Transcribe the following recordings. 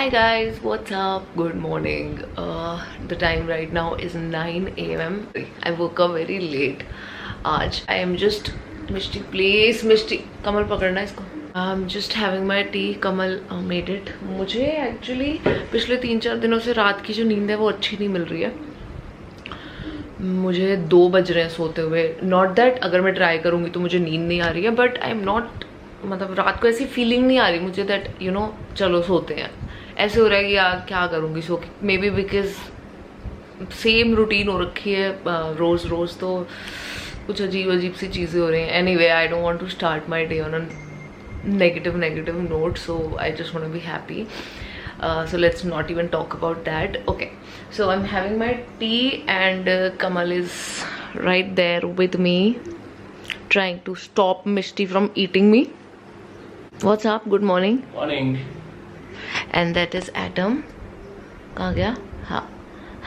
Hi guys, what's up? Good morning. The time right now is 9 a.m. I woke up very late. आज I am just Mishti, please Mishti, कमल पकड़ना इसको. I'm just having my tea. Kamal made it. मुझे actually पिछले 3-4 दिनों से रात की जो नींद है वो अच्छी नहीं मिल रही है. मुझे 2 बज रहे हैं सोते हुए. Not that अगर मैं ट्राई करूँगी तो मुझे नींद नहीं आ रही है, but I'm not, मतलब रात को ऐसी फीलिंग नहीं आ रही मुझे that you know चलो सोते हैं. ऐसे हो रहा है कि यार क्या करूँगी सो के. May be because same routine हो रखी है रोज़ रोज़, तो कुछ अजीब अजीब सी चीज़ें हो रही हैं. Anyway, I don't want to start my day on a negative note, so I just want to be happy. So let's not even talk about that. Okay, so I'm having my tea and Kamal is right there with me trying to stop Mishti from eating me. What's up? Good morning. Morning. And that is Adam. कहाँ गया? हाँ.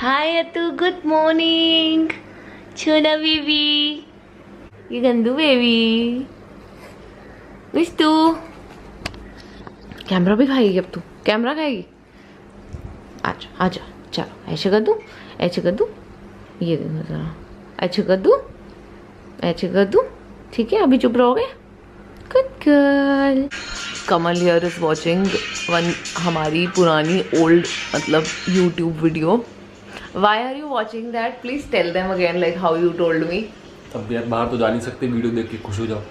Hi Atu, good morning. छोना baby, ये गंदू baby. विश तू camera भी खाएगी अब? तू कैमरा खाएगी? आजा आजा, चलो ऐसे कर दूँ, ऐसे कर दूँ, ये देखो जरा, ऐसे कर दूँ, ऐसे कर दूँ. ठीक है, अभी चुप रहोगे? Good girl. Kamal here is watching one हमारी पुरानी ओल्ड मतलब YouTube video. Why are you watching that? Please tell them again like how you told me. अब यार बाहर तो जा नहीं सकते, वीडियो देख के खुश हो जाओ.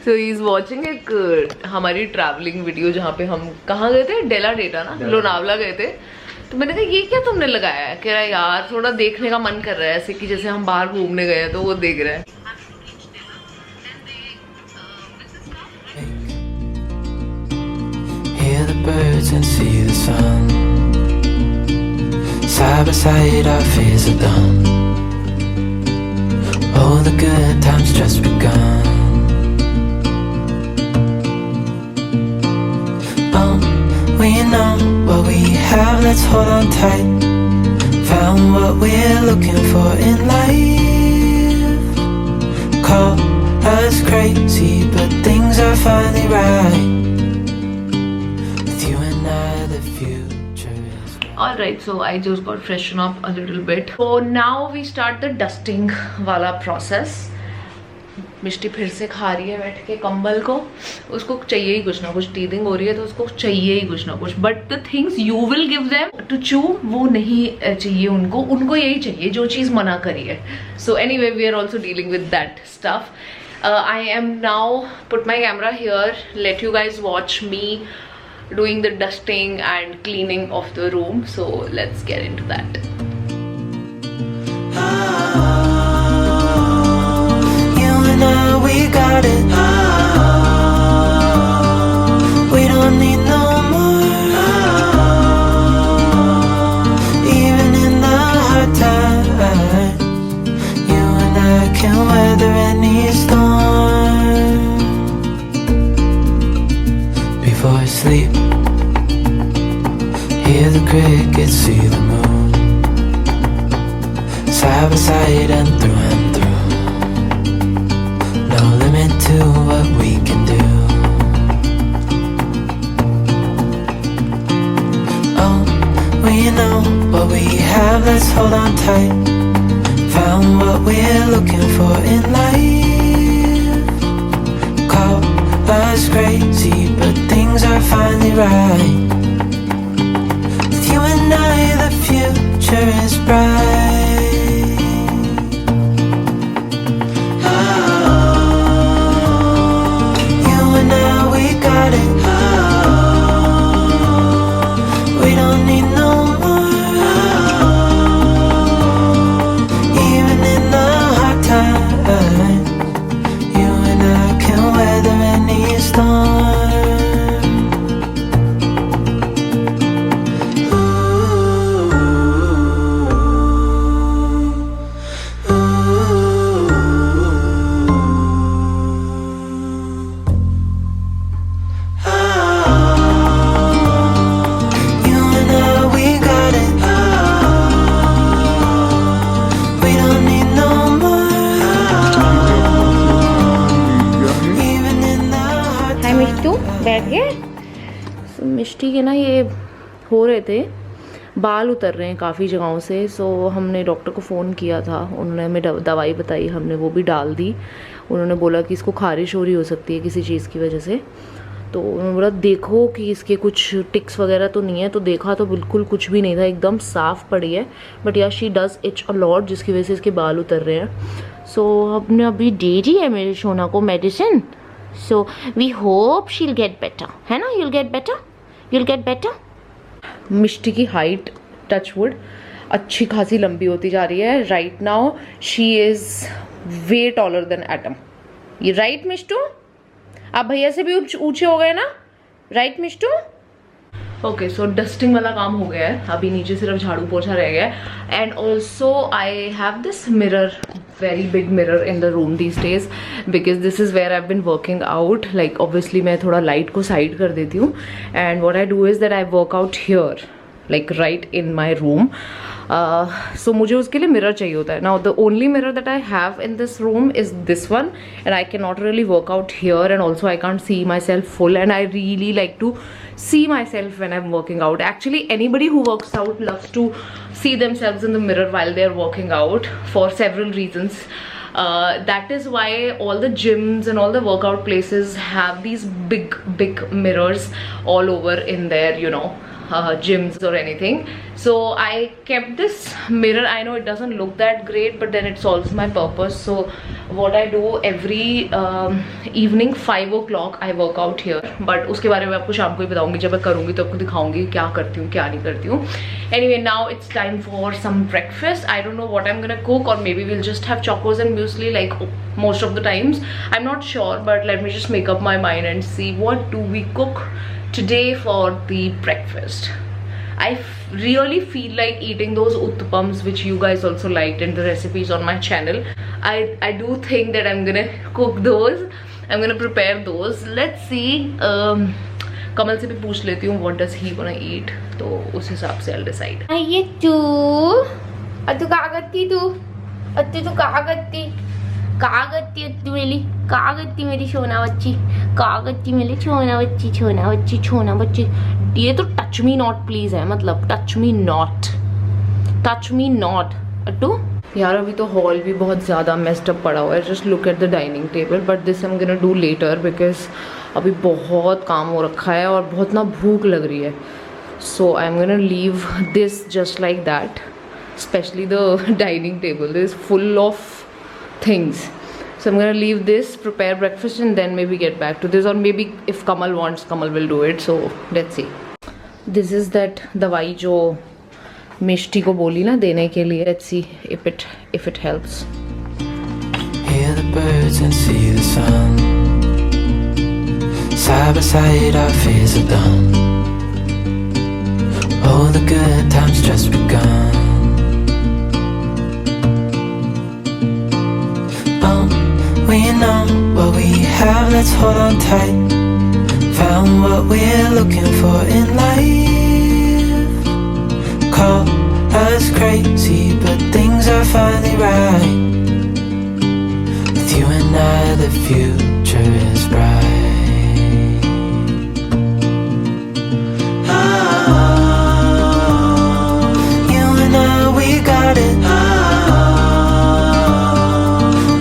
सो ही इज वॉचिंग एक हमारी ट्रैवलिंग वीडियो जहाँ पे हम कहाँ गए थे? डेला डेटा ना, लोनावला गए थे. तो मैंने कहा ये क्या तुमने लगाया है? कह रहा है यार थोड़ा देखने का मन कर रहा है, ऐसे कि जैसे हम बाहर घूमने गए हैं, तो वो देख रहा है. Hear the birds and see the sun. Side by side our fears are done. All the good times just begun. We know what we have, let's hold on tight. Found what we're looking for in life. Call us crazy, but things are finally right. Alright, so I just got freshen up a little bit. So now we start the dusting वाला process. मिष्टी फिर से खा रही है बैठ के कंबल को. उसको चाहिए ही कुछ ना कुछ. टीदिंग हो रही है तो उसको चाहिए ही कुछ ना कुछ. But the things you will give them to चू, वो नहीं चाहिए उनको. उनको यही चाहिए जो चीज़ मना करी है. So anyway, we are also dealing with that stuff. I am now put my camera here, let you guys watch me doing the dusting and cleaning of the room. So let's get into that. You and I, we got it. We don't need no more. Even in the hard times, you and I can weather any storm. Before I sleep, hear the crickets, see the moon. Side by side and through. No limit to what we can do. Oh, we know what we have, let's hold on tight. Found what we're looking for in life. Call us crazy, but things are finally right. You and I, the future is bright. You and I, we got it. We don't need no more. Even in the hard times, you and I can weather any storm. मिष्टी के ना ये हो रहे थे, बाल उतर रहे हैं काफ़ी जगहों से। सो हमने डॉक्टर को फ़ोन किया था, उन्होंने हमें दवाई बताई, हमने वो भी डाल दी। उन्होंने बोला कि इसको खारिश हो रही हो सकती है किसी चीज़ की वजह से। तो उन्होंने बोला देखो कि इसके कुछ टिक्स वगैरह तो नहीं है। तो देखा तो बिल्कुल कुछ भी नहीं था, एकदम साफ़ पड़ी है। बट या she does etch a lot, जिसकी वजह से इसके बाल उतर रहे हैं। सो हमने अभी दे दी है मेरे सोना को medicine. So we hope she will get better, है ना? You will get better, you will get better. Mishti की हाइट टचवुड अच्छी खासी लंबी होती जा रही है। Right now she is way taller than atom. ये राइट मिष्टू? आप भैया से भी ऊंचे हो गए ना, राइट मिष्टू? ओके, सो डस्टिंग वाला काम हो गया है, अभी नीचे सिर्फ झाड़ू पोछा रह गया है। And also I have this mirror, very big mirror in the room these days because this is where I've been working out. Like obviously मैं थोड़ा light को side कर देती हूँ, and what I do is that I work out here, like right in my room. So मुझे उसके लिए mirror चाहिए होता है. Now the only mirror that I have in this room is this one, and I cannot really work out here, and also I can't see myself full, and I really like to see myself when I'm working out. Actually anybody who works out loves to see themselves in the mirror while they're working out for several reasons. That is why all the gyms and all the workout places have these big mirrors all over in their, you know, gyms or anything. So I kept this mirror. I know it doesn't look that great, but then it solves my purpose. So what I do every evening 5 o'clock I work out here. But उसके बारे में आपको शाम को ही बताऊंगी, जब मैं करूँगी तो आपको दिखाऊंगी क्या करती हूँ क्या नहीं करती हूँ. Anyway, now it's time for some breakfast. I don't know what I'm gonna cook, or maybe we'll just have chocos and muesli like most of the times. I'm not sure, but let me just make up my mind and see what do we cook today for the breakfast. I really feel like eating those uttapams which you guys also liked in the recipes on my channel. I do think that I'm gonna cook those. I'm gonna prepare those. Let's see. कमल से भी पूछ लेती हूँ what does he wanna eat, तो उस हिसाब से I'll decide. ये तू कहाँ करती तू? तू कहाँ करती? कहाँ करती तू मेरी? कहाँ करती मेरी सोना बच्ची? कहाँ करती मेरी सोना बच्ची? सोना बच्ची, सोना बच्ची. ये तो टच मी नॉट प्लीज है, मतलब touch me not, touch me not. Attu यार अभी तो हॉल भी बहुत ज़्यादा मेस्ड अप पड़ा हुआ है. Just look at the dining table, but this I am gonna do later because अभी बहुत काम हो रखा है और बहुत ना भूख लग रही है. So I am gonna leave this just like that, specially the dining table is full of things. So I'm gonna leave this, prepare breakfast, and then maybe get back to this, or maybe if Kamal wants, Kamal will do it. So let's see. This is that दवाई जो मिष्टी को बोली ना देने के लिए. Let's see if it helps. Hear the birds and see the sun. Side by side our fears are done. All the good times just begun. We know what we have, let's hold on tight. Found what we're looking for in life. Call us crazy, but things are finally right. With you and I, the future is bright. You and I, we got it.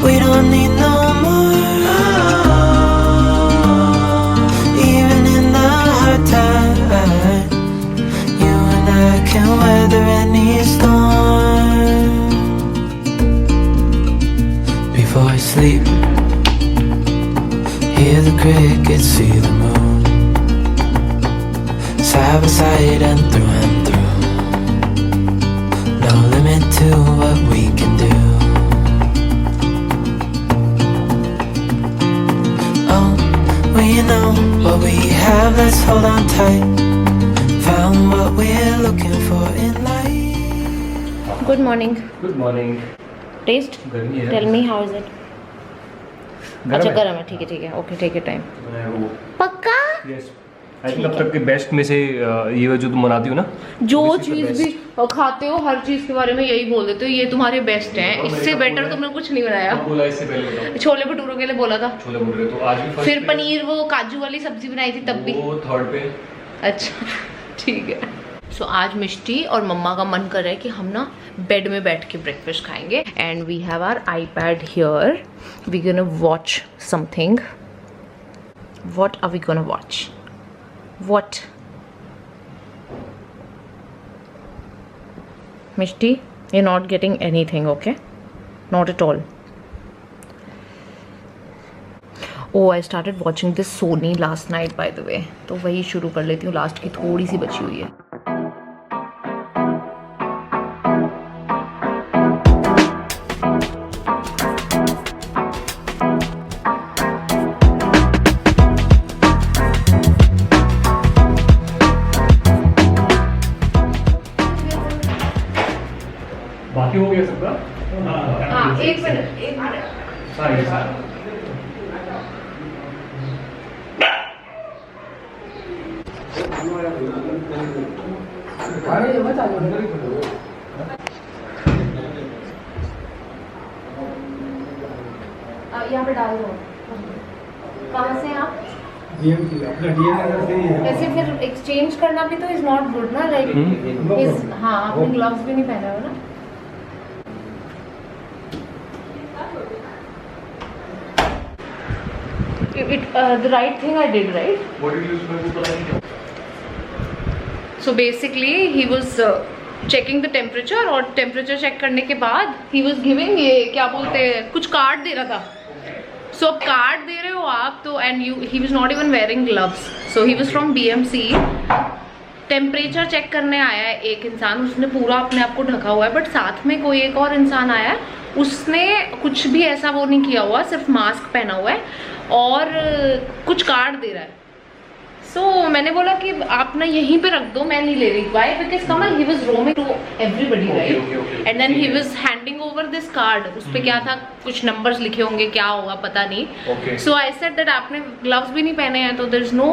We don't need no more. Even in the hard time, you and I can weather any storm. Before I sleep, hear the crickets, see the moon. Side by side and through. No limit to what we can do. We know what we have, let's hold on tight. Found what we're looking for in life. Good morning. Good morning. Taste? गर्मी है. Tell me how is it? अच्छा गर्म है, ठीक है. Okay take your time. पक्का? Yes. I think अब तक के बेस्ट में से ये जो तुम बनाती हो ना, जो चीज़ भी खाते हो हर चीज़ के बारे में यही बोल देते हो, ये तुम्हारे बेस्ट हैं, इससे बेटर तुमने कुछ नहीं बनाया. बोला इससे पहले बताओ. छोले भटूरों के लिए बोला था. छोले भटूरे तो आज भी फिर पनीर वो काजू वाली सब्जी बनाई थी तब भी. वो थर्ड पे. अच्छा ठीक है। सो आज मिष्टी और मम्मा का मन कर रहा है कि हम ना बेड में बैठ के ब्रेकफास्ट खाएंगे and we have our iPad here, we gonna watch something. What are we gonna watch? What? Mishti, you're not getting anything, okay? Not at all. Oh, I started watching this Sony last night, by the way. तो वही शुरू कर लेती हूँ, last की थोड़ी सी बची हुई है। बाकी हो गया सबका? हाँ, एक मिनट। यहाँ पे डाल दो। कहाँ से आप? ऐसे फिर एक्सचेंज करना भी तो इज नॉट गुड ना, लाइक हाँ आपने ग्लव्स भी नहीं पहना हो ना। The right thing I did, right? What did you use? So basically he was checking the temperature और temperature check करने के बाद he was giving ये क्या बोलते हैं, कुछ कार्ड दे रहा था। So अब कार्ड दे रहे हो आप तो and he was not even wearing gloves. So he was from BMC. Temperature check करने आया है एक इंसान, उसने पूरा अपने आप को ढका हुआ है, बट साथ में कोई एक और इंसान आया है, उसने कुछ भी ऐसा वो नहीं किया हुआ, सिर्फ मास्क पहना हुआ है और कुछ कार्ड दे रहा है। सो मैंने बोला कि आप ना यहीं पे रख दो, मैं नहीं ले रही। Why? Because Kamal he was roaming to everybody, right? And then he was handing over this card. उस पे क्या था, कुछ नंबर्स लिखे होंगे, क्या होगा पता नहीं। सो आई सेड दैट आपने ग्लव्स भी नहीं पहने हैं तो there is no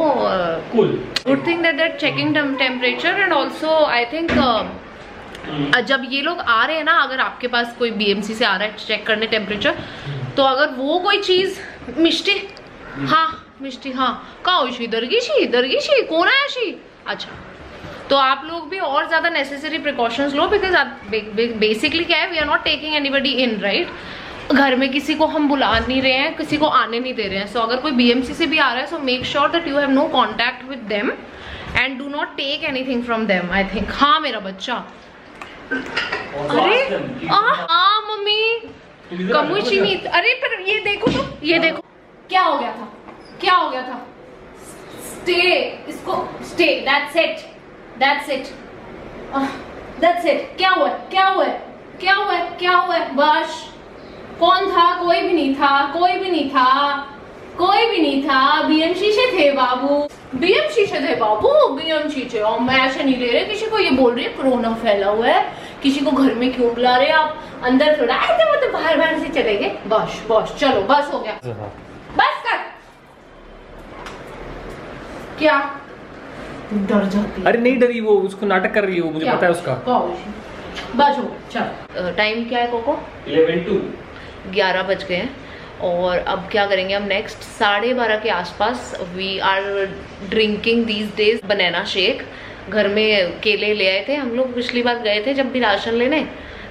good thing that checking temperature and also I think जब ये लोग आ रहे हैं ना, अगर आपके पास कोई BMC से आ रहा है चेक करने टेम्परेचर, तो अगर वो कोई चीज मिष्टी, हाँ मिष्टी, हाँ कहाँ हुई शी? दरगी कौन आया शी? अच्छा, तो आप लोग भी और ज्यादा नेसेसरी प्रिकॉशंस लो, बिकॉज बेसिकली क्या है, we are not taking anybody in, right? घर में किसी को हम बुला नहीं रहे हैं, किसी को आने नहीं दे रहे हैं। सो अगर कोई BMC से भी आ रहा है, so make sure that you have no contact with them and do not take anything from them, I think. हाँ मेरा बच्चा, अरे हाँ मम्मी कमुची नहीं, अरे पर ये देखो तो, ये देखो क्या हो गया था, क्या हो गया था? स्टे, इसको stay, that's it, that's it, that's it. क्या हुआ, क्या हुआ, क्या हुआ, क्या हुआ? बस कौन था? कोई भी नहीं था, कोई भी नहीं था, कोई भी नहीं था। BMC से थे बाबू, BMC से थे बाबू, BMC से। और मैं ऐसे नहीं ले रहे किसी को, ये बोल रही है कोरोना फैला हुआ है, किसी को घर में क्यों बुला रहे आप? अंदर थोड़ा आए थे, वो तो बाहर से चले गए। बस बस चलो, बस हो गया, बस कर। क्या डर जाती है? अरे नहीं डरी, वो उसको नाटक कर रही है, वो मुझे पता है उसका। बस हो, चल। टाइम क्या है कोको? 11 बज गए हैं और अब क्या करेंगे हम नेक्स्ट? 12:30 के आसपास we are drinking these days banana shake. घर में केले ले आए थे हम लोग, पिछली बार गए थे जब भी राशन लेने,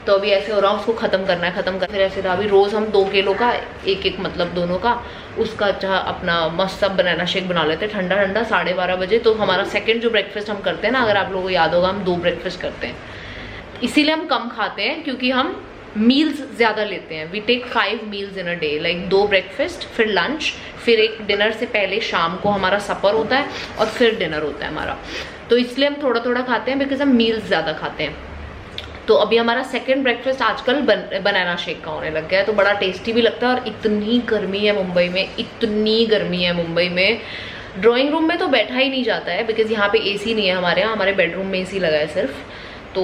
तो अभी ऐसे हो रहा है उसको खत्म करना है, खत्म कर। फिर ऐसे था अभी रोज हम 2 किलो का एक मतलब दोनों का उसका अच्छा अपना मस्त सब बनाना शेक बना लेते हैं, ठंडा ठंडा 12:30 बजे। तो हमारा सेकंड जो ब्रेकफास्ट हम करते हैं ना, अगर आप लोगों को याद होगा, हम 2 ब्रेकफास्ट करते हैं, इसीलिए हम कम खाते हैं क्योंकि हम मील्स ज़्यादा लेते हैं। We take 5 meals in a day, like 2 breakfast, फिर लंच, फिर एक डिनर से पहले शाम को हमारा सपर होता है और फिर डिनर होता है हमारा। तो इसलिए हम थोड़ा थोड़ा खाते हैं बिकॉज हम मील्स ज़्यादा खाते हैं। तो अभी हमारा सेकंड ब्रेकफास्ट आजकल बनाना शेक का होने लग गया है, तो बड़ा टेस्टी भी लगता है। और इतनी गर्मी है मुंबई में, इतनी गर्मी है मुंबई में, ड्राइंग रूम में तो बैठा ही नहीं जाता है बिकॉज यहाँ पे AC नहीं है हमारे यहाँ, हमारे बेडरूम में AC लगा है सिर्फ, तो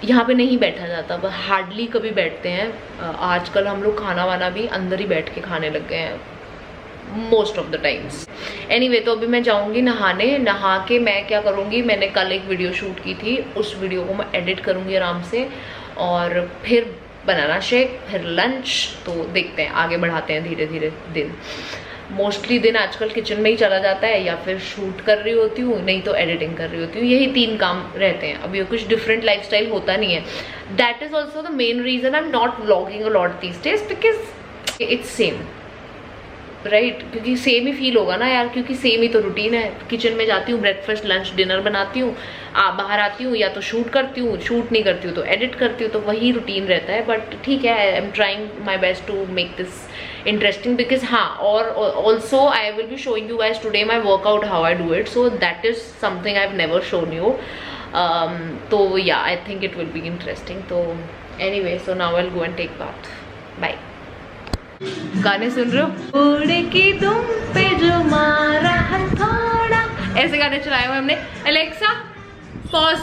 यहाँ पे नहीं बैठा जाता, हार्डली कभी बैठते हैं। आजकल हम लोग खाना वाना भी अंदर ही बैठ के खाने लग गए हैं most of the times. Anyway, तो अभी मैं जाऊंगी नहाने, नहा के मैं क्या करूंगी, मैंने कल एक वीडियो शूट की थी, उस वीडियो को मैं एडिट करूंगी आराम से और फिर बनाना शेक, फिर लंच। तो देखते हैं, आगे बढ़ाते हैं धीरे धीरे दिन। मोस्टली दिन आजकल किचन में ही चला जाता है, या फिर शूट कर रही होती हूँ, नहीं तो एडिटिंग कर रही होती हूँ। यही 3 काम रहते हैं। अभी कुछ डिफरेंट लाइफस्टाइल होता नहीं है। That is also the main reason I am not vlogging a lot these days, because it's same, right? क्योंकि सेम ही फील होगा ना यार, क्योंकि सेम ही तो रूटीन है। किचन में जाती हूँ, ब्रेकफास्ट लंच डिनर बनाती हूँ, बाहर आती हूँ, या तो शूट करती हूँ, शूट नहीं करती हूँ तो एडिट करती हूँ, तो वही रूटीन रहता है। बट ठीक है, I am trying my best to make this interesting, because हाँ, और also I will be showing you guys today my workout, how I do it, so that is something I have never shown you. तो yeah I think it will be interesting. तो anyway, so now I will go and take bath. Bye. गाने सुन रहे हो? उड़े की दुम पे जो मारा हथौड़ा, ऐसे गाने चलाए हुए हमने। Alexa pause.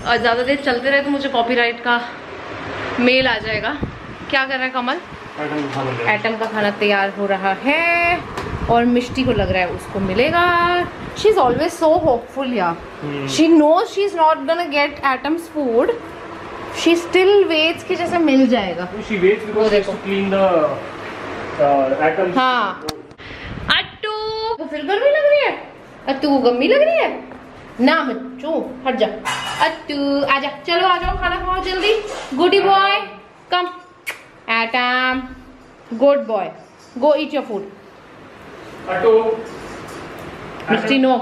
और ज़्यादा देर चलते रहे तो मुझे कॉपीराइट का मेल आ जाएगा। क्या कर रहा है कमल? एटम का खाना तैयार हो रहा है, और मिष्टी को लग रहा है उसको मिलेगा। She is always so hopeful यार। She knows she is not gonna get Atom's food, she still waits कि जैसे मिल जाएगा। She waits because she has to clean the atoms. हाँ। अट्टू को फिर गर्मी लग रही है? अट्टू को गर्मी लग रही है ना? बच्चों हट जा। अट्टू आजा, चलो आ जाओ, खाना खाओ जल्दी। Goody boy come. Atom good boy, go eat your food. Attu. Mishti no.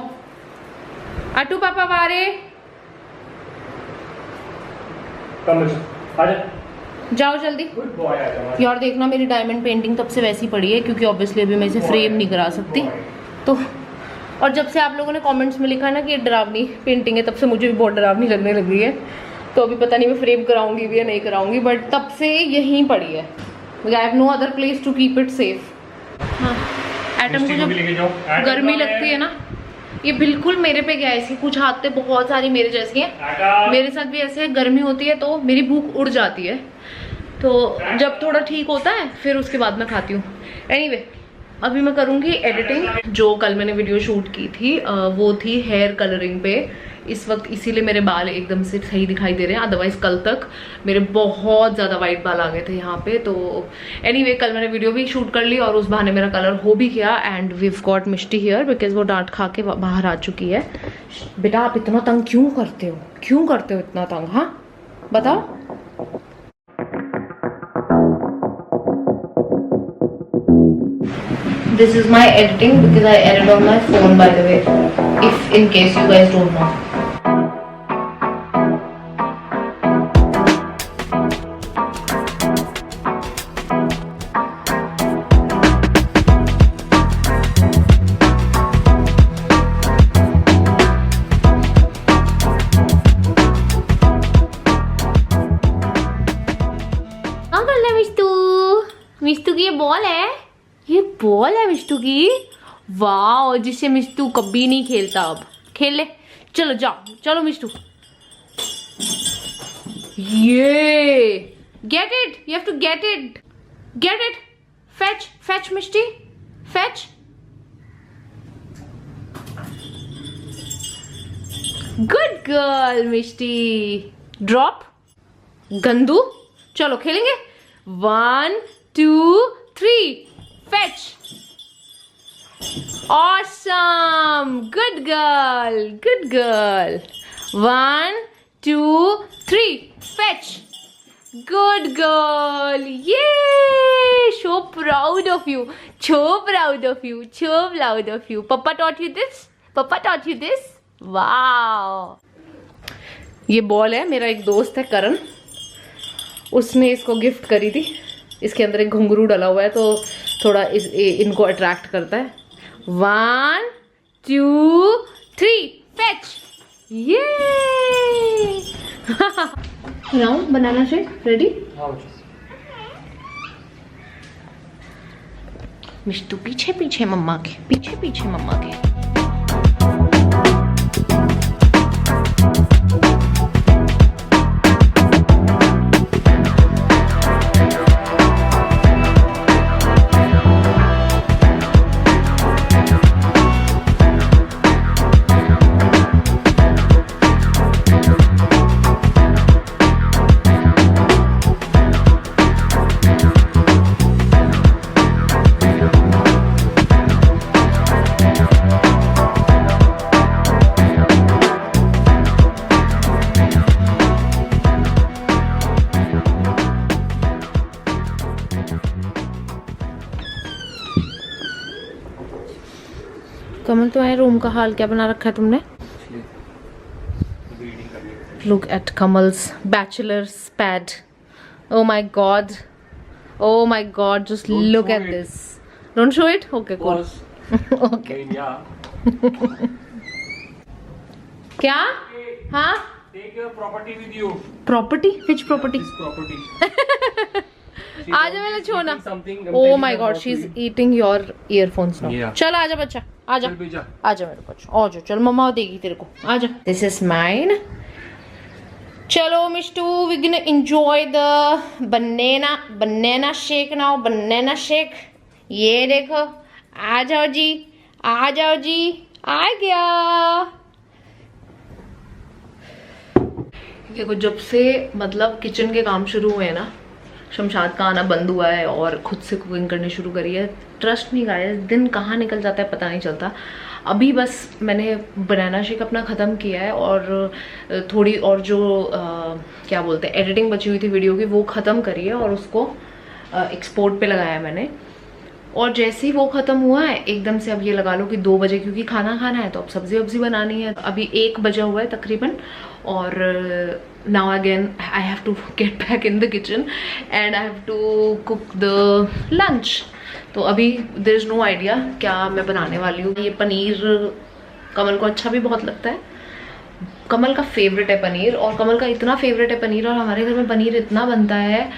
Attu पापा वारे आजा। जाओ जल्दी। गुड बॉय, आजा। यार देखना, मेरी डायमंड पेंटिंग तब से वैसी पड़ी है क्योंकि ऑब्वियसली अभी मैं इसे फ्रेम नहीं करा सकती। तो और जब से आप लोगों ने कमेंट्स में लिखा है ना कि ये डरावनी पेंटिंग है, तब से मुझे भी बहुत डरावनी लगने लगी है। तो अभी पता नहीं मैं फ्रेम कराऊंगी भी या नहीं कराऊंगी, बट तब से यहीं पड़ी है। I have no other place to keep it safe. हाँ, एटम को जब गर्मी लगती है ना, ये बिल्कुल मेरे पे गया है। इसकी कुछ आदतें बहुत सारी मेरे जैसी हैं। मेरे साथ भी ऐसे गर्मी होती है तो मेरी भूख उड़ जाती है, तो जब थोड़ा ठीक होता है फिर उसके बाद मैं खाती हूँ। एनीवे, अभी मैं करूँगी एडिटिंग। जो कल मैंने वीडियो शूट की थी वो थी हेयर कलरिंग पे। इस वक्त इसीलिए मेरे बाल एकदम से सही दिखाई दे रहे हैं, अदरवाइज कल तक मेरे बहुत ज़्यादा वाइट बाल आ गए थे यहाँ पे। तो एनीवे, कल मैंने वीडियो भी शूट कर ली और उस बहाने मेरा कलर हो भी गया। And we've got Mishti here because वो डांट खा के बाहर आ चुकी है। बेटा आप इतना तंग क्यों करते हो? क्यों करते हो इतना तंग? हाँ बताओ। This is my editing because I edit on my phone, by the way, if in case you guys don't know. क्या कर रहा है मिष्टू? मिष्टू की ये बॉल है, ये बॉल है मिष्टू की। वाह, जिससे मिष्टू कभी नहीं खेलता, अब खेल ले। चलो जाओ, चलो मिष्टू। ये get it, you have to get it, get it. Fetch fetch Mishti, fetch. Good girl Mishti. Drop गंदू। चलो खेलेंगे। 1 2 3 fetch. Awesome. Good girl. Good girl. 1 2 3 fetch. Good girl. Yay. So proud of you. So proud of you. So proud of you. Papa taught you this? Papa taught you this? Wow. ये ball है, मेरा एक दोस्त है करण, उसने इसको gift करी थी। इसके अंदर एक घुंघरू डला हुआ है तो थोड़ा इनको अट्रैक्ट करता है। 1 2 3 फेच। ये round banana shake ready. Mishtu पीछे पीछे मम्मा के, पीछे पीछे मम्मा के। कमल तुम्हारे रूम का हाल क्या बना रखा है तुमने? Look at Kamal's bachelor's pad. Oh my god. Oh my god, just look at this. Don't show it? Okay, cool. Okay. क्या? हाँ? Take your property with you. Property? Which property? This property. आजा मेरा छोना. Something. Oh my god, she's eating your earphones now. Yeah. चल आजा बच्चा, आजा. चल बेजा. आजा मेरे बच्चा, आजा. चल मम्मा देगी तेरे को. आजा. This is mine. चलो Mishtu, we're gonna enjoy the banana shake now. Banana shake. ये देखो. आ जाओ जी, आ जाओ जी. आ गया. देखो जब से मतलब किचन के काम शुरू हुए हैं ना, शमशाद का आना बंद हुआ है और खुद से कुकिंग करनी शुरू करी है, ट्रस्ट नहीं गाइस, दिन कहाँ निकल जाता है पता नहीं चलता। अभी बस मैंने बनाना शेक अपना ख़त्म किया है और थोड़ी और जो क्या बोलते हैं एडिटिंग बची हुई थी वीडियो की वो ख़त्म करी है और उसको एक्सपोर्ट पे लगाया मैंने। और जैसे ही वो ख़त्म हुआ है एकदम से अब ये लगा लो कि 2 बजे, क्योंकि खाना खाना है तो अब सब्जी वब्जी बनानी है। अभी 1 बजा हुआ है तकरीबन और now again I have to get back in the kitchen and I have to cook the lunch. तो अभी there is no idea क्या मैं बनाने वाली हूँ। ये पनीर कमल को अच्छा भी बहुत लगता है, कमल का फेवरेट है पनीर, और कमल का इतना फेवरेट है पनीर और हमारे घर में पनीर इतना बनता है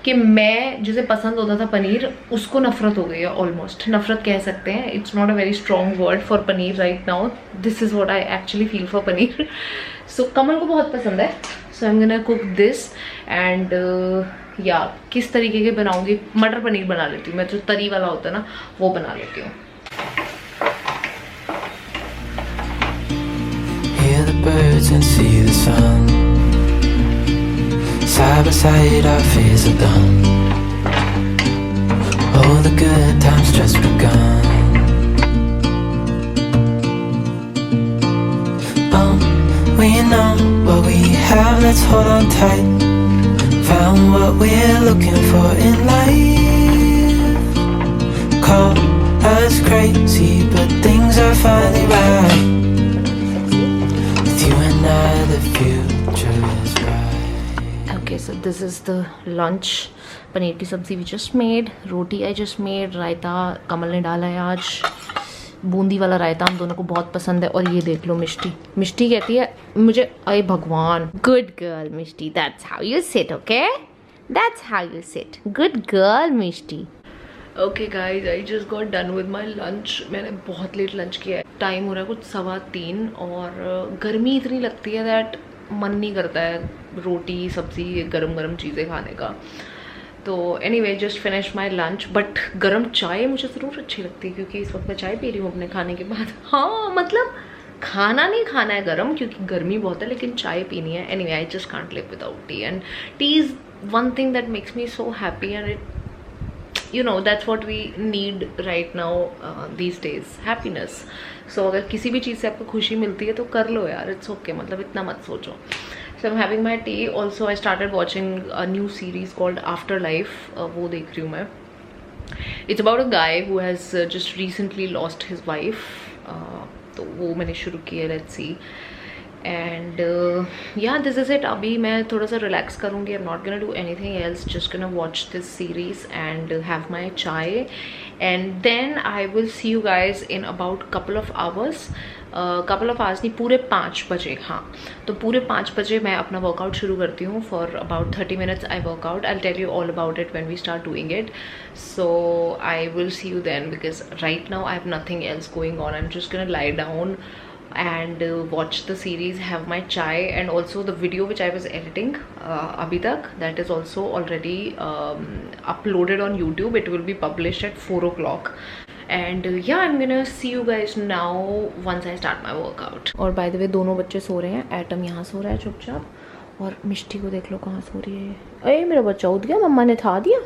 कि मैं जिसे पसंद होता था पनीर उसको नफरत हो गई है। ऑलमोस्ट नफरत कह सकते हैं, it's not a very strong word for paneer right now, this is what I actually feel for paneer. So Kamal को बहुत पसंद है, so I am gonna cook this and yeah किस तरीके के बनाऊंगी, मटर पनीर बना लेती हूँ मैं, जो तरी वाला होता है ना वो बना लेती हूँ। Hear the birds and see the sun. Side by side our fears are done. All the good times just begun. We know what we have, let's hold on tight. Found what we're looking for in life. Call us crazy, but things are finally right. With you and I, the future is bright. Okay, so this is the lunch. Paneer की सब्जी we just made, roti I just made, रायता कमल ने डाला है आज, बूंदी वाला रायता हम दोनों को बहुत पसंद है। और ये देख लो मिष्टी, मिष्टी कहती है मुझे, अरे भगवान, good girl Mishti, that's how you sit, okay, that's how you sit, good girl Mishti. Okay guys, I just got done with my lunch. मैंने बहुत लेट लंच किया है, टाइम हो रहा है कुछ 3:15 और गर्मी इतनी लगती है दैट मन नहीं करता है रोटी सब्जी गरम गरम चीज़ें खाने का। तो anyway just finish my lunch, but गरम चाय मुझे ज़रूर अच्छी लगती है क्योंकि इस वक्त मैं चाय पी रही हूँ अपने खाने के बाद। हाँ मतलब खाना नहीं खाना है गरम क्योंकि गर्मी बहुत है, लेकिन चाय पीनी है। Anyway I just can't live without T and T is one thing that makes me so happy and it you know that's what we need right now these days, happiness. So अगर किसी भी चीज़ से आपको खुशी मिलती है तो कर लो यार, it's okay, मतलब इतना मत सोचो। So I'm having my tea. Also I started watching a new series called Afterlife, वो देख रही हूँ मैं। It's about a guy who has just recently lost his wife, तो वो मैंने शुरू की है, let's see. And yeah, this is it. अभी मैं थोड़ा सा रिलैक्स करूँगी, I'm not gonna do anything else, just gonna watch this series and have my chai and then I will see you guys in about couple of hours. couple of hours नहीं, पूरे 5 बजे। हाँ तो पूरे 5 बजे मैं अपना वर्कआउट शुरू करती हूँ। for about 30 minutes I work out. I'll tell you all about it when we start doing it. So I will see you then because right now I have nothing else going on. I'm just gonna lie down and watch the series, have my chai, and also the video which I was editing abhi tak, that is also already uploaded on YouTube. It will be published at 4 o'clock and yeah, I'm gonna see you guys now once I start my workout. और by the way दोनों बच्चे सो रहे हैं, atom यहाँ सो रहा है चुपचाप और मिष्टी को देख लो कहाँ सो रही है। अरे मेरा बच्चा उठ गया, मम्मा ने था दिया।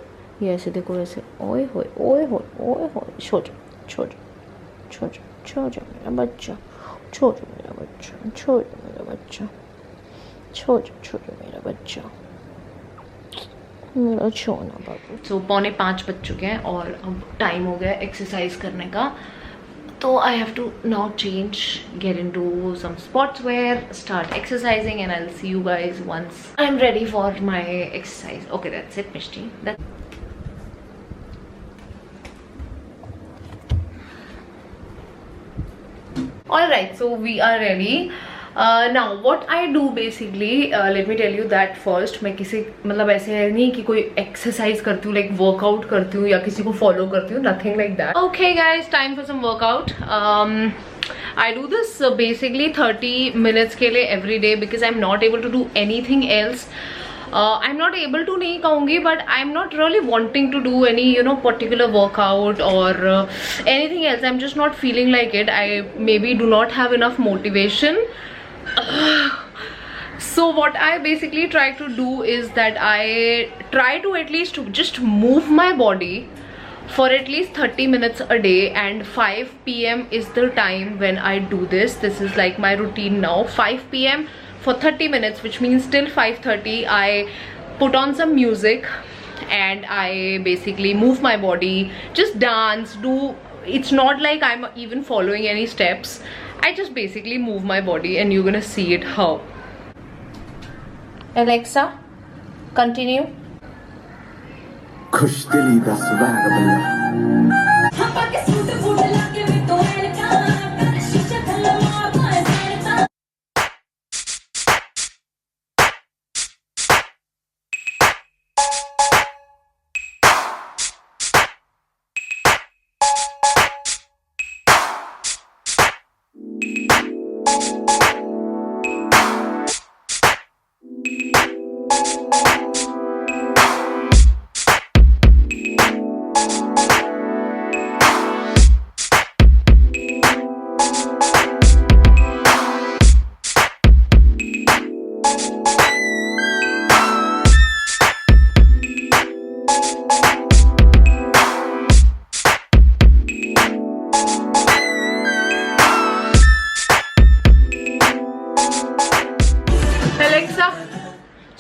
ये ऐसे देखो ऐसे, ओए होए ओए होए ओए होए, सो जा सो जा सो जा सो जा मेरा बच्चा, छो जो मेरा बच्चा, छो जो मेरा बच्चा, छो जो मेरा बच्चा, मेरा छोना बाबू। So 4:45 बज चुके हैं और अब टाइम हो गया एक्सरसाइज करने का। So I have to now change, get into some sportswear, start exercising, and I'll see you guys once I'm ready for my exercise. Okay, that's it, Mishti. Alright, so we are ready. Now what I do basically, let me tell you that first. मैं किसी मतलब ऐसे है नहीं कि कोई exercise करती हूँ, लाइक वर्कआउट करती हूँ या किसी को फॉलो करती हूँ, nothing like that. Okay guys, time for some workout. I do this basically 30 minutes के लिए every day because I'm not able to do anything else. I'm not able to नहीं कहूँगी, but I'm not really wanting to do any particular workout or anything else. I'm just not feeling like it. I maybe do not have enough motivation. So what I basically try to do is that I try to at least just move my body for at least 30 minutes a day, and 5 PM is the time when I do this. This is like my routine now. 5 PM for 30 minutes, which means till 5:30 I put on some music and I basically move my body, just dance, it's not like I'm even following any steps. I just basically move my body and you're gonna see it how. Alexa, continue. खुश दिली दा swag बल्ला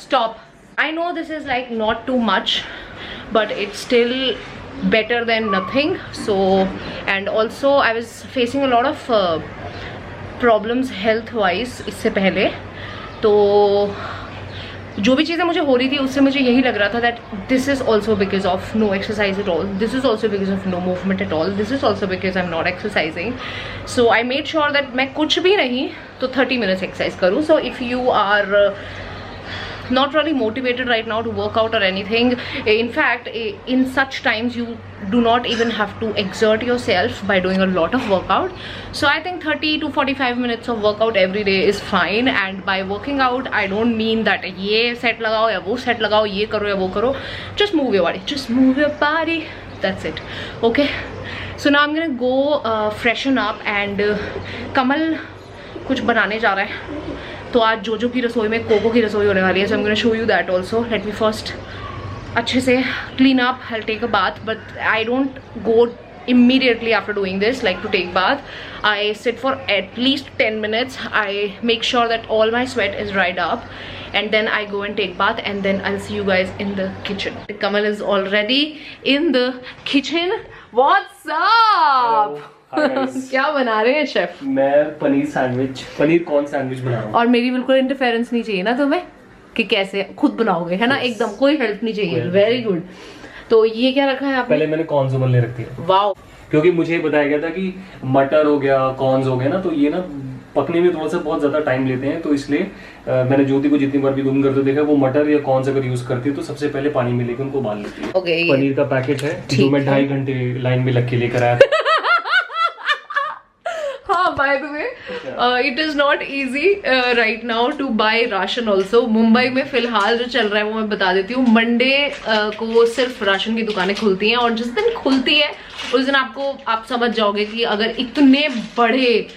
Stop. I know this is like not too much, but it's still better than nothing. So, and also I was facing a lot of problems health wise इससे पहले. तो जो भी चीज़ें मुझे हो रही थी उससे मुझे यही लग रहा था that this is also because of no exercise at all, this is also because of no movement at all, this is also because I'm not exercising. So I made sure that मैं कुछ भी नहीं तो 30 minutes exercise करूँ. So if you are not really motivated right now to work out or anything, in fact in such times you do not even have to exert yourself by doing a lot of workout. So I think 30 to 45 minutes of workout every day is fine. And by working out I don't mean that ye set lagao ya wo set lagao, ye karo ya wo karo. Just move your body, just move your body, that's it. Okay, so now I'm gonna go freshen up and Kamal कुछ बनाने जा रहा है. तो आज जोजो की रसोई में कोको की रसोई होने वाली है. So I am gonna show you that also. Let me first अच्छे से clean up. I will take a bath, but I don't go immediately after doing this, like to take bath. I sit for at least 10 minutes. I make sure that all my sweat is dried up, and then I go and take bath, and then I'll see you guys in the kitchen. Kamal is already in the kitchen. What's up? क्या बना रहे हैं chef? मैं paneer sandwich, paneer corn sandwich बना रहा हूँ. और मेरी बिल्कुल इंटरफेरेंस नहीं चाहिए ना तुम्हें कि कैसे खुद बनाओगे, है ना? एकदम कोई हेल्प नहीं चाहिए. Very good. तो ये क्या रखा है आपने? पहले मैंने कॉर्न्स उबलने रख दिए. वाओ. क्योंकि मुझे बताया गया था कि मटर हो गया, कॉर्न्स हो गया ना, तो ये ना पकने में थोड़ा सा बहुत ज्यादा टाइम लेते हैं. तो इसलिए मैंने ज्योति को जितनी बार भी गुम करते देखा, वो मटर या कॉर्न्स अगर यूज करती है तो सबसे पहले पानी में लेकर उनको उबाल लेती है. Okay, पनीर का पैकेट है जो मैं 2.5 घंटे लाइन में लग के लेकर आया था. By the way, it is not easy right now to buy ration also. Mumbai में फिलहाल जो चल रहा है वो मैं बता देती हूँ. मंडे को सिर्फ राशन की दुकानें खुलती हैं, और जिस दिन खुलती है उस दिन आप समझ जाओगे कि अगर इतने बड़े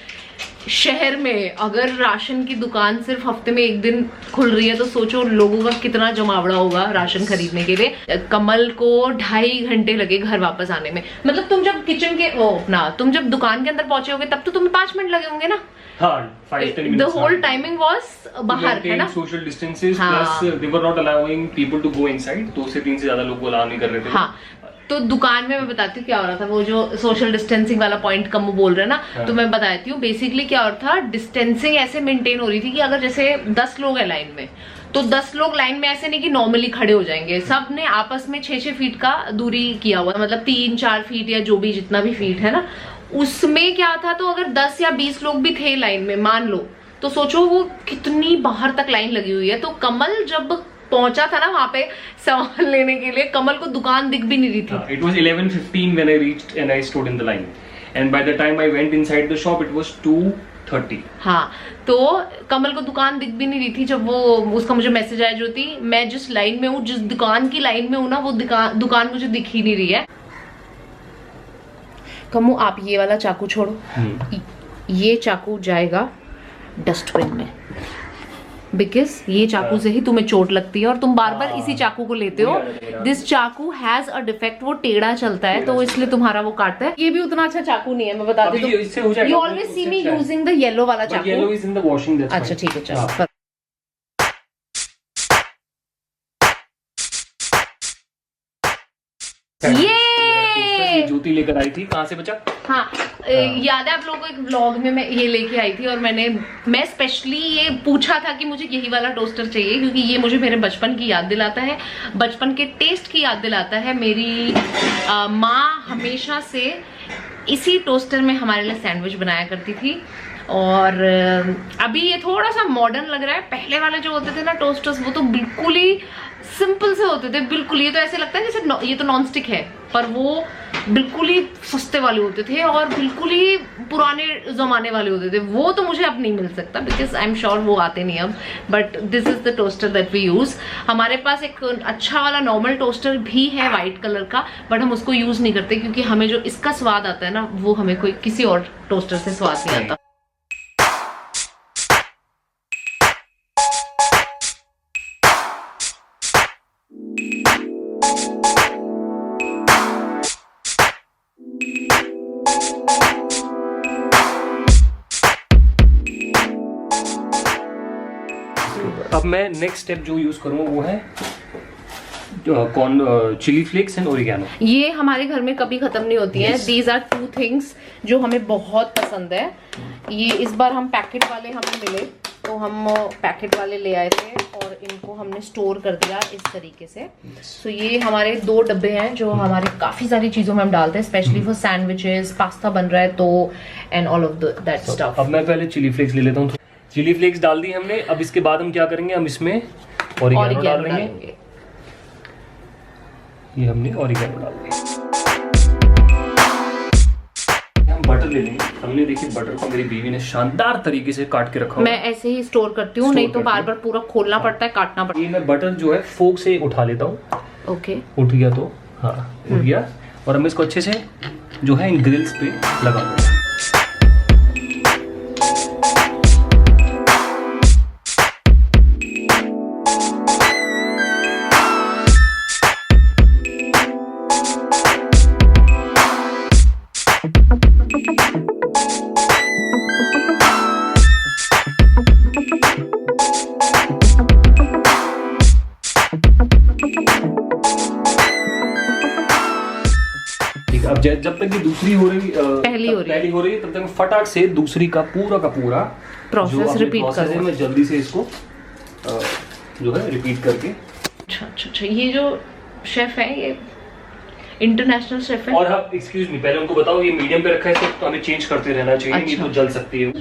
शहर में अगर राशन की दुकान सिर्फ हफ्ते में एक दिन खुल रही है तो सोचो लोगों का कितना जमावड़ा होगा राशन खरीदने के लिए. कमल को 2.5 घंटे लगे घर वापस आने में. मतलब तुम जब किचन के तुम जब दुकान के अंदर पहुंचे होगे तब तो तुम्हें 5 मिनट लगे होंगे ना. The whole timing was बाहर, है ना? Social distances plus they were not allowing people to go inside. 2 से 3 से ज्यादा लोग को अलाउ नहीं कर रहे थे. हाँ, तो दुकान में मैं बताती हूँ क्या हो रहा था, वो जो सोशल डिस्टेंसिंग वाला पॉइंट कम बोल रहे हैं ना, तो मैं बताती हूँ बेसिकली क्या हो रहा था। डिस्टेंसिंग ऐसे मेंटेन हो रही थी कि अगर जैसे 10 लोग हैं लाइन में, तो 10 लोग लाइन में ऐसे नहीं कि नॉर्मली खड़े हो जाएंगे, सब ने आपस में 6-6 फीट का दूरी किया हुआ, मतलब 3-4 फीट या जो भी जितना भी फीट है ना, उसमें क्या था। तो अगर 10 या 20 लोग भी थे लाइन में मान लो, तो सोचो वो कितनी बाहर तक लाइन लगी हुई है। तो कमल जब पहुंचा था ना वहां पे सामान लेने के लिए, कमल को दुकान दिख भी नहीं रही थी। It was 11:15 when I reached and I stood in the line, and by the time I went inside the shop, it was 2:30. हाँ, तो कमल को दुकान दिख भी नहीं रही थी जब वो उसका मुझे मैसेज आया, ज्योति मैं जिस लाइन में हूँ, जिस दुकान की लाइन में हूँ ना, वो दुकान मुझे दिख ही नहीं रही है। कमू आप ये वाला चाकू छोड़ो, ये चाकू जाएगा डस्टबिन में, बिकॉज ये चाकू से ही तुम्हें चोट लगती है और तुम बार बार इसी चाकू को लेते हो। दिस चाकू हैज अ डिफेक्ट, वो टेढ़ा चलता है तो इसलिए तुम्हारा वो काटता है। ये भी उतना अच्छा चाकू नहीं है, मैं बताती हूँ। You always see me using the yellow वाला चाकू। Yellow is in the washing, that's अच्छा ठीक है, चलो। ये ज्योति लेकर आई थी, कहाँ से बचा? हाँ, याद है आप लोगों को एक व्लॉग में मैं ये लेके आई थी और मैं स्पेशली ये पूछा था कि मुझे यही वाला टोस्टर चाहिए, क्योंकि ये मुझे मेरे बचपन की याद दिलाता है, बचपन के टेस्ट की याद दिलाता है। मेरी माँ हमेशा से इसी टोस्टर में हमारे लिए सैंडविच बनाया करती थी। और अभी ये थोड़ा सा मॉडर्न लग रहा है। पहले वाले जो होते थे ना टोस्टर्स, वो तो बिल्कुल ही सिंपल से होते थे, बिल्कुल। ये तो ऐसे लगता है जैसे ये तो नॉन स्टिक है, पर वो बिल्कुल ही सस्ते वाले होते थे और बिल्कुल ही पुराने जमाने वाले होते थे। वो तो मुझे अब नहीं मिल सकता, बिकॉज आई एम श्योर वो आते नहीं अब। But this is the toaster that we use. हमारे पास एक अच्छा वाला नॉर्मल टोस्टर भी है वाइट कलर का, बट हम उसको यूज नहीं करते, क्योंकि हमें जो इसका स्वाद आता है ना, वो हमें कोई किसी और टोस्टर से स्वाद नहीं आता। अब मैं नेक्स्ट स्टेप जो यूज करूंगा वो है चिली फ्लेक्स एंड ओरिगैनो। ये हमारे घर में कभी खत्म नहीं होती है। दीज आर 2 थिंग्स जो हमें बहुत पसंद है। ये इस बार हम पैकेट वाले हमें मिले, तो हम पैकेट वाले ले आए थे और इनको हमने स्टोर कर दिया इस तरीके से। तो ये हमारे 2 डब्बे हैं जो हमारे काफी सारी चीजों में हम डालते हैं, स्पेशली फॉर सैंडविचेस, पास्ता बन रहा है तो, and all of that stuff. अब मैं पहले चिली फ्लेक्स ले लेता हूँ। चिली फ्लेक्स डाल दी हमने। अब इसके बाद हम क्या करेंगे, हम इसमें ओरिगैनो डाल देंगे। ये हमने ओरिगैनो डाल दिया। हम बटर ले लेंगे। हमने देखिए बटर को मेरी बीवी ने शानदार तरीके से काट के रखा। मैं ऐसे ही स्टोर करती हूँ, नहीं तो बार बार पूरा खोलना पड़ता है, काटना पड़ता है। ये मैं बटर जो है फोक से उठा लेता हूँ। ओके, उठ गया तो हाँ उठ गया। और हम इसको अच्छे से जो है इन ग्रिल्स पे लगा देंगे। अब जब तक ये दूसरी हो रही पहली हो रही है तब तक फटाक से दूसरी का पूरा प्रोसेस रिपीट करो। मैं जल्दी से इसको जो है रिपीट करके। अच्छा, ये जो शेफ है ये इंटरनेशनल शेफ है। और हाँ एक्सक्यूज मी, पहले उनको बताओ ये मीडियम पे रखा है तो हमें चेंज करते रहना चाहिए। नहीं तो जल सकती है।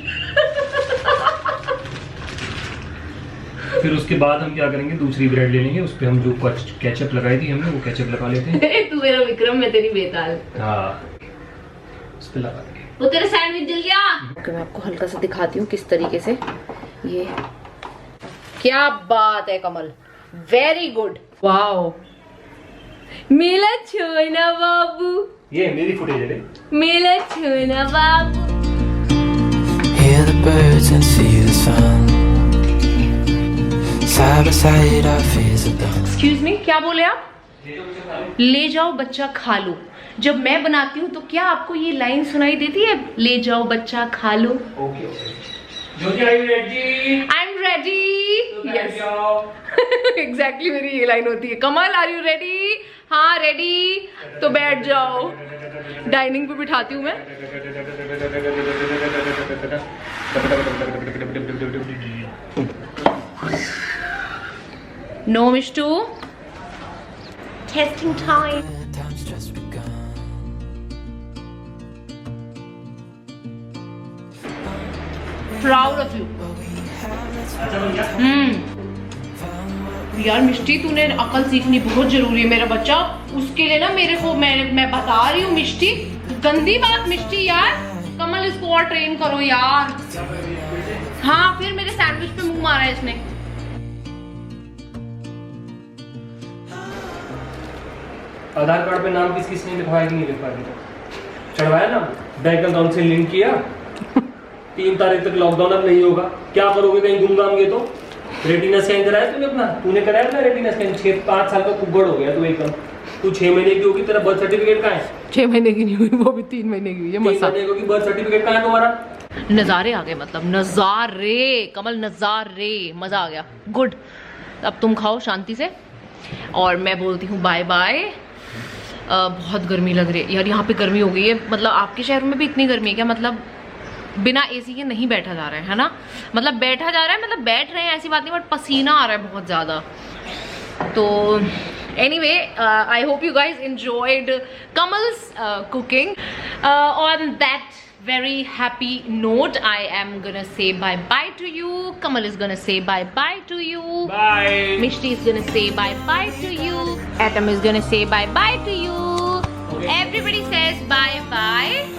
फिर उसके बाद हम क्या करेंगे, दूसरी ब्रेड ले लेंगे, उस पे हम जो केचप लगाई थी हमने वो केचप लगा लेते हैं। तू मेरा विक्रम, मैं तेरी बेताल। हाँ, उस पे लगा देंगे। वो तेरा सैंडविच जल गया। ओके, मैं आपको हल्का सा दिखाती हूँ किस तरीके से। ये क्या बात है कमल, वेरी गुड, वाओ मेरा छोना बाबू। ये मेरी फुटेज है। मेरा छोना बाबू। Hear the birds and see the sun. Side by side our fears are done. Excuse me, क्या बोले आप? ले जाओ बच्चा खा लो। जब मैं बनाती हूँ तो क्या आपको ये लाइन सुनाई देती है, ले जाओ बच्चा खा लो? Okay. Jyoti, are you ready? I'm ready? Yes exactly मेरी ये लाइन होती है, कमल आर यू रेडी? हाँ रेडी, तो बैठ जाओ। डाइनिंग पे बिठाती हूँ मैं। No Mishtu, testing time. Time's just begun. Proud of you. यार मिष्टी, तूने अकल सीखनी बहुत जरूरी है मेरा बच्चा। उसके लिए ना मेरे को मैं बता रही हूँ मिष्टी, गंदी बात मिष्टी यार। कमल इसको और ट्रेन करो यार। हाँ फिर मेरे सैंडविच पे मुंह मारा है इसने। आधार कार्ड पे नाम किस किसने लिखवाया कि नहीं लिखवाया? चढ़वाया ना, बैंक अकाउंट से लिंक किया। 3 तारीख तक लॉकडाउन अब नहीं होगा, क्या करोगे कहीं घूम घाम गए तो? रेटिना स्कैन कराया तूने अपना? तूने कराया अपना रेटिना स्कैन? 6-5 साल का कुगड़ हो गया तू एकदम। तू 6 महीने की होगी, तेरा बर्थ सर्टिफिकेट कहाँ है? 6 महीने की नहीं हुई, वो भी 3 महीने की हुई है। 3 महीने की होगी, बर्थ सर्टिफिकेट कहाँ है तुम्हारा? नज़ारे आ गए, मतलब नज़ारे कमल, नज़ारे, मज़ा आ गया। गुड, अब तुम खाओ शांति से और मैं बोलती हूँ बाय बाय। बहुत गर्मी लग रही है यार, यहाँ पे गर्मी हो गई है। मतलब आपके शहर में भी इतनी गर्मी है क्या? मतलब बिना एसी के नहीं बैठा जा रहा है ना? मतलब बैठा जा रहा है, मतलब बैठ रहे हैं ऐसी बात नहीं, बट पसीना आ रहा है बहुत ज़्यादा। तो anyway, I hope you guys enjoyed Kamal's cooking. On that very happy note, I am gonna say bye bye to you. Kamal is gonna say bye bye to you. Bye. Mishti is gonna say bye bye to you. Atom is gonna say bye bye to you. Okay. Everybody says bye bye.